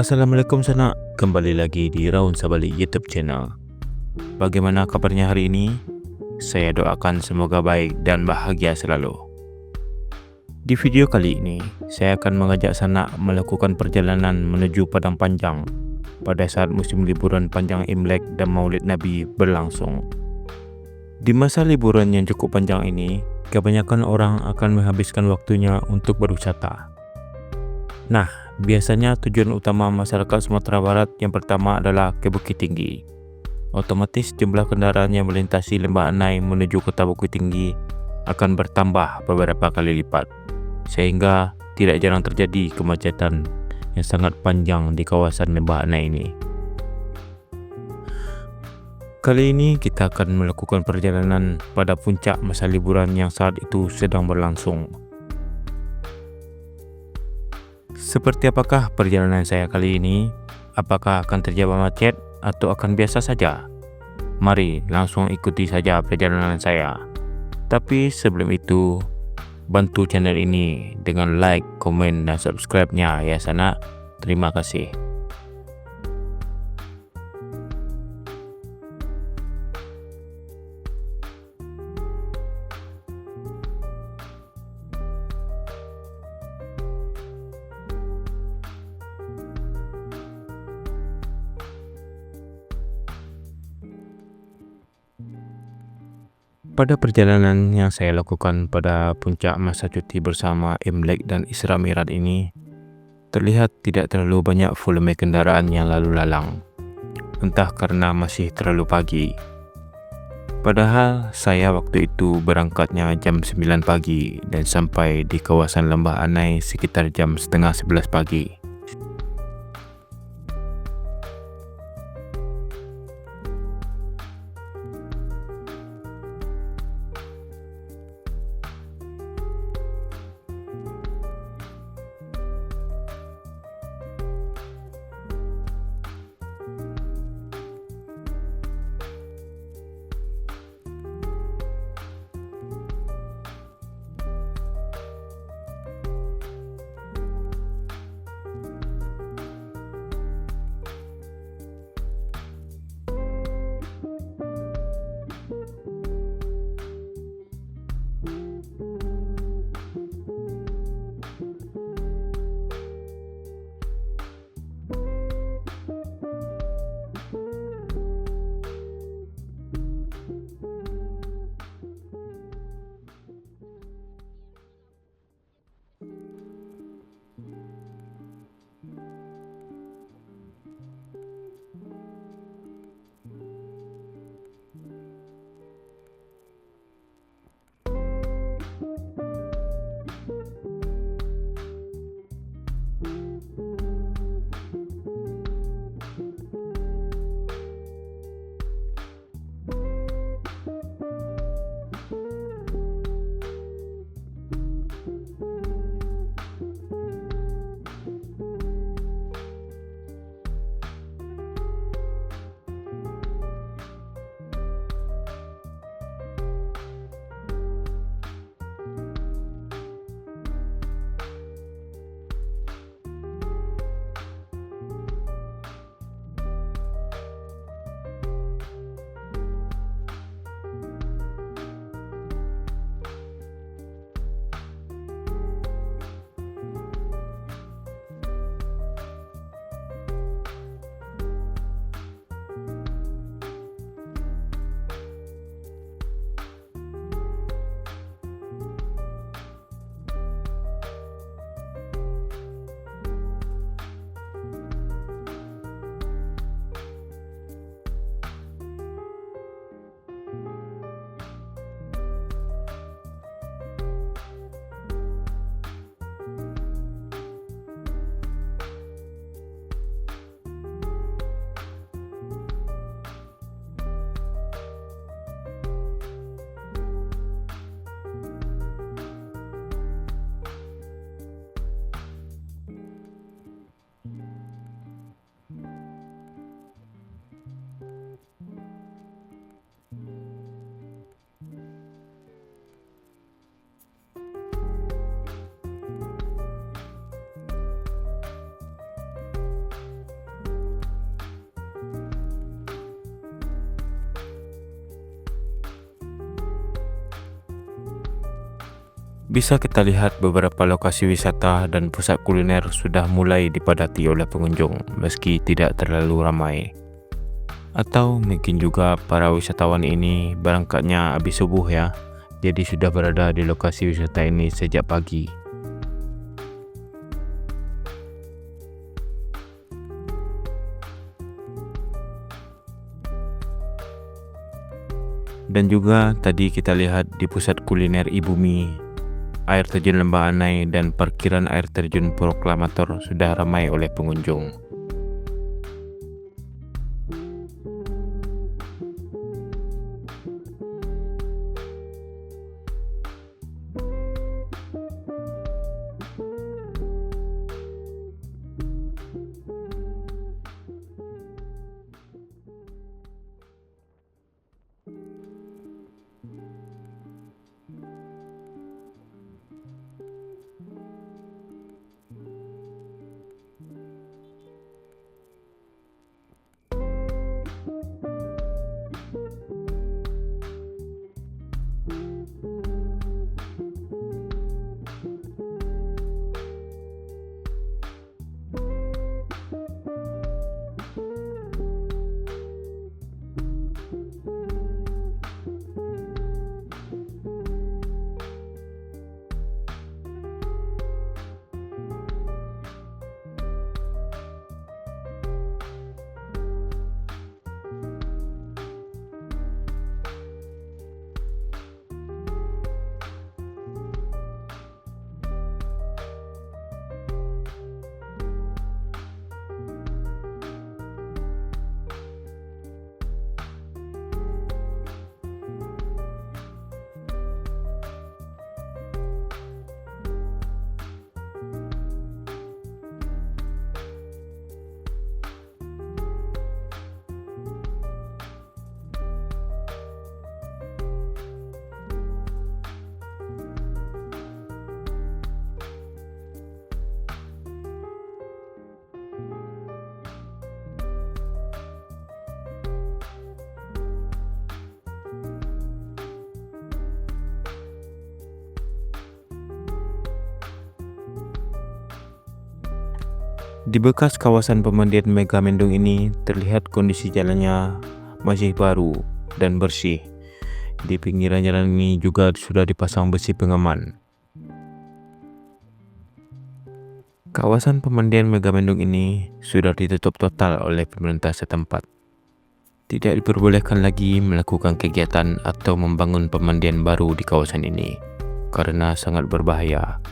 Assalamualaikum sanak, kembali lagi di Raun Sabalik YouTube channel. Bagaimana kabarnya hari ini? Saya doakan semoga baik dan bahagia selalu. Di video kali ini, saya akan mengajak sanak melakukan perjalanan menuju Padang Panjang pada saat musim liburan panjang Imlek dan Maulid Nabi berlangsung. Di masa liburan yang cukup panjang ini, kebanyakan orang akan menghabiskan waktunya untuk berwisata. Nah, biasanya tujuan utama masyarakat Sumatera Barat yang pertama adalah ke Bukit Tinggi. Otomatis jumlah kendaraan yang melintasi Lembah Anai menuju kota Bukit Tinggi akan bertambah beberapa kali lipat, sehingga tidak jarang terjadi kemacetan yang sangat panjang di kawasan Lembah Anai ini. Kali ini kita akan melakukan perjalanan pada puncak masa liburan yang saat itu sedang berlangsung. Seperti apakah perjalanan saya kali ini? Apakah akan terjebak macet atau akan biasa saja? Mari langsung ikuti saja perjalanan saya. Tapi sebelum itu, bantu channel ini dengan like, komen, dan subscribe-nya ya sanak. Terima kasih. Pada perjalanan yang saya lakukan pada puncak masa cuti bersama Imlek dan Isra Miraj ini, terlihat tidak terlalu banyak volume kendaraan yang lalu lalang. Entah karena masih terlalu pagi. Padahal saya waktu itu berangkatnya jam 9 pagi dan sampai di kawasan Lembah Anai sekitar jam setengah 11 pagi. Bisa kita lihat beberapa lokasi wisata dan pusat kuliner sudah mulai dipadati oleh pengunjung meski tidak terlalu ramai. Atau mungkin juga para wisatawan ini berangkatnya habis subuh ya, jadi sudah berada di lokasi wisata ini sejak pagi. Dan juga tadi kita lihat di pusat kuliner Ibumi, air terjun Lembah Anai dan parkiran air terjun Proklamator sudah ramai oleh pengunjung. Di bekas kawasan pemandian Megamendung ini terlihat kondisi jalannya masih baru dan bersih. Di pinggiran jalan ini juga sudah dipasang besi pengaman. Kawasan pemandian Megamendung ini sudah ditutup total oleh pemerintah setempat. Tidak diperbolehkan lagi melakukan kegiatan atau membangun pemandian baru di kawasan ini karena sangat berbahaya.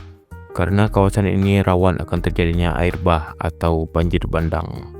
Karena kawasan ini rawan akan terjadinya air bah atau banjir bandang.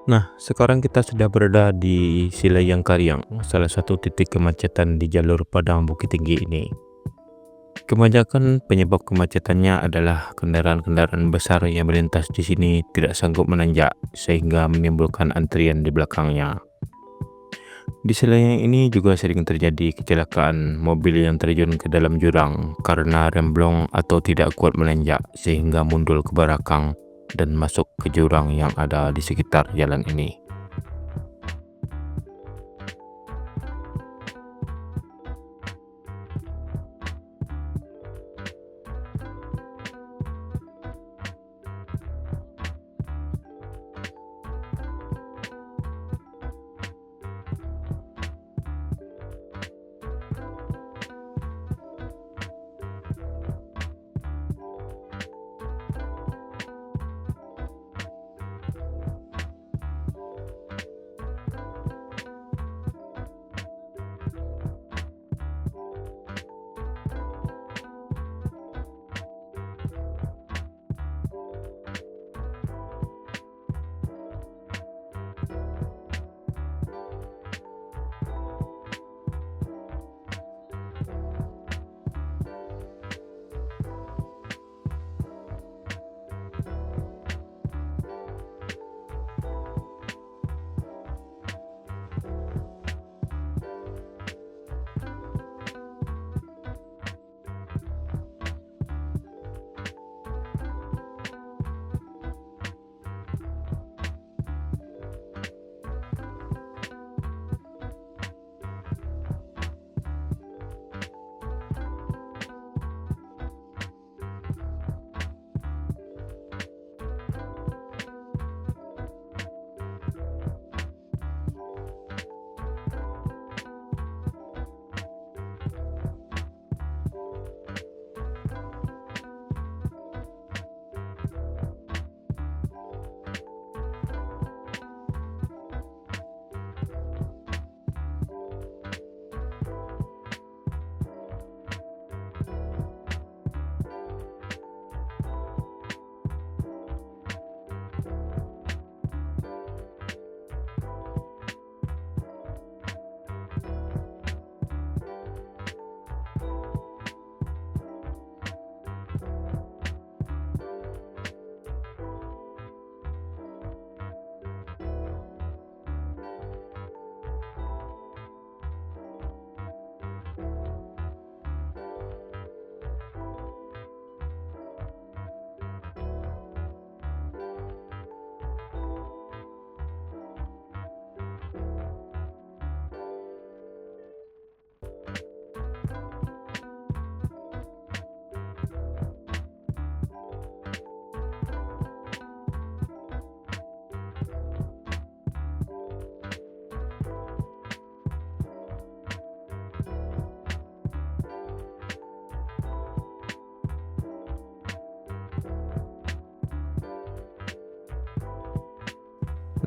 Nah, sekarang kita sudah berada di Silayang Karyang, salah satu titik kemacetan di jalur Padang Bukit Tinggi ini. Kebanyakan penyebab kemacetannya adalah kendaraan-kendaraan besar yang melintas di sini tidak sanggup menanjak sehingga menimbulkan antrian di belakangnya. Di selayang ini juga sering terjadi kecelakaan mobil yang terjun ke dalam jurang karena remblong atau tidak kuat menanjak sehingga mundur ke belakang dan masuk ke jurang yang ada di sekitar jalan ini.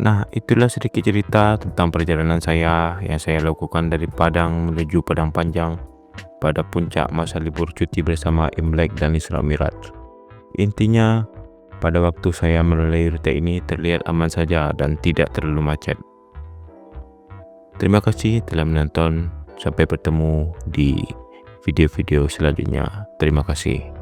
Nah, itulah sedikit cerita tentang perjalanan saya yang saya lakukan dari Padang menuju Padang Panjang pada puncak masa libur cuti bersama Imlek dan Isra Miraj. Intinya, pada waktu saya melalui rute ini terlihat aman saja dan tidak terlalu macet. Terima kasih telah menonton. Sampai bertemu di video-video selanjutnya. Terima kasih.